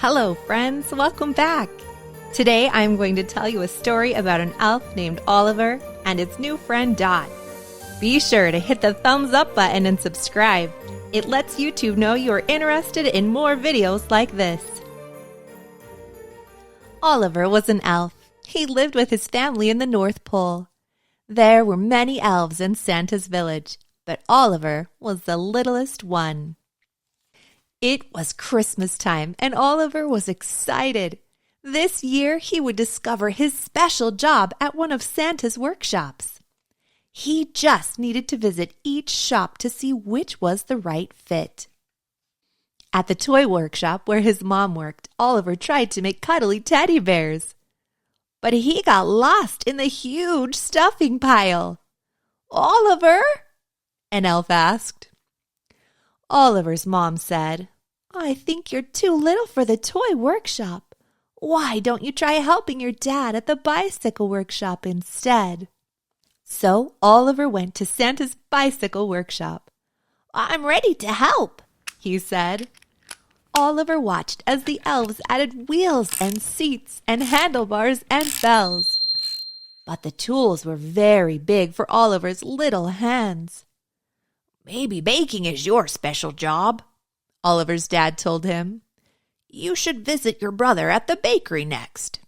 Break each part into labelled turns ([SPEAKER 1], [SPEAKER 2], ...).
[SPEAKER 1] Hello, friends. Welcome back. Today, I'm going to tell you a story about an elf named Oliver and its new friend Dot. Be sure to hit the thumbs up button and subscribe. It lets YouTube know you are interested in more videos like this. Oliver was an elf. He lived with his family in the North Pole. There were many elves in Santa's village, but Oliver was the littlest one. It was Christmas time, and Oliver was excited. This year, he would discover his special job at one of Santa's workshops. He just needed to visit each shop to see which was the right fit. At the toy workshop where his mom worked, Oliver tried to make cuddly teddy bears. But he got lost in the huge stuffing pile. "Oliver?" an elf asked. Oliver's mom said, "I think you're too little for the toy workshop. Why don't you try helping your dad at the bicycle workshop instead?" So Oliver went to Santa's bicycle workshop. "I'm ready to help," he said. Oliver watched as the elves added wheels and seats and handlebars and bells. But the tools were very big for Oliver's little hands. "Maybe baking is your special job," Oliver's dad told him. "You should visit your brother at the bakery next."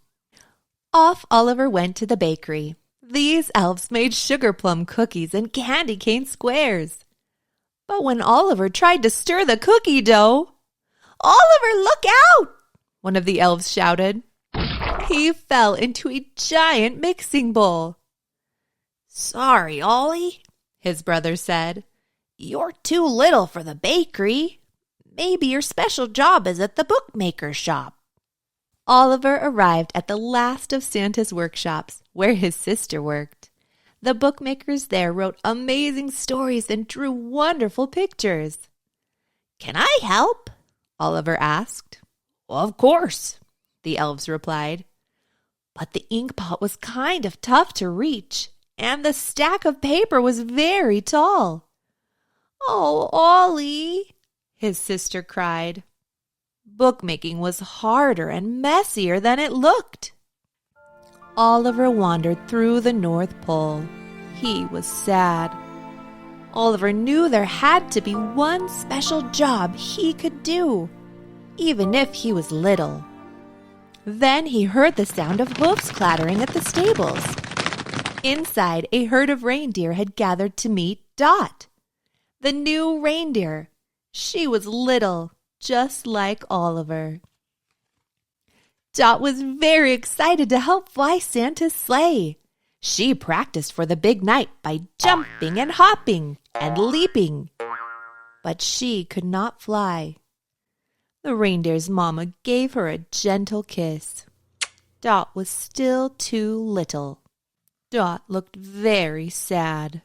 [SPEAKER 1] Off Oliver went to the bakery. These elves made sugar plum cookies and candy cane squares. But when Oliver tried to stir the cookie dough, "Oliver, look out!" one of the elves shouted. He fell into a giant mixing bowl. "Sorry, Ollie," his brother said. "You're too little for the bakery. Maybe your special job is at the Bookmakers shop." Oliver arrived at the last of Santa's workshops, where his sister worked. The bookmakers there wrote amazing stories and drew wonderful pictures. "Can I help?" Oliver asked. "Of course," the elves replied. But the ink pot was kind of tough to reach, and the stack of paper was very tall. "Oh, Ollie," his sister cried. Bookmaking was harder and messier than it looked. Oliver wandered through the North Pole. He was sad. Oliver knew there had to be one special job he could do, even if he was little. Then he heard the sound of hoofs clattering at the stables. Inside, a herd of reindeer had gathered to meet Dot, the new reindeer. She was little, just like Oliver. Dot was very excited to help fly Santa's sleigh. She practiced for the big night by jumping and hopping and leaping. But she could not fly. The reindeer's mama gave her a gentle kiss. Dot was still too little. Dot looked very sad.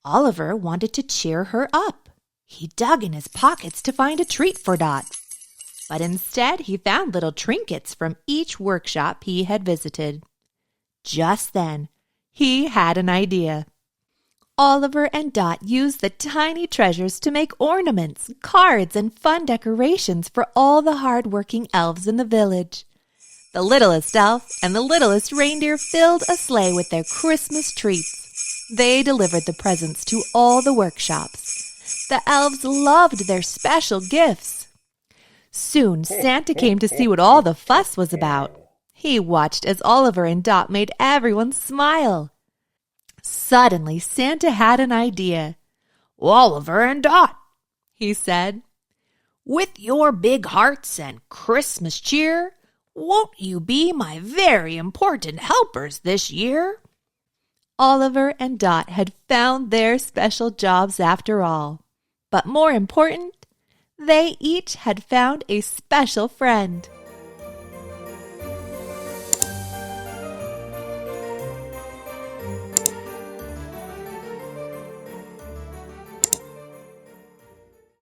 [SPEAKER 1] Oliver wanted to cheer her up. He dug in his pockets to find a treat for Dot. But instead, he found little trinkets from each workshop he had visited. Just then, he had an idea. Oliver and Dot used the tiny treasures to make ornaments, cards, and fun decorations for all the hard-working elves in the village. The littlest elf and the littlest reindeer filled a sleigh with their Christmas treats. They delivered the presents to all the workshops. The elves loved their special gifts. Soon, Santa came to see what all the fuss was about. He watched as Oliver and Dot made everyone smile. Suddenly, Santa had an idea. "Oliver and Dot," he said, "with your big hearts and Christmas cheer, won't you be my very important helpers this year?" Oliver and Dot had found their special jobs after all. But more important, they each had found a special friend.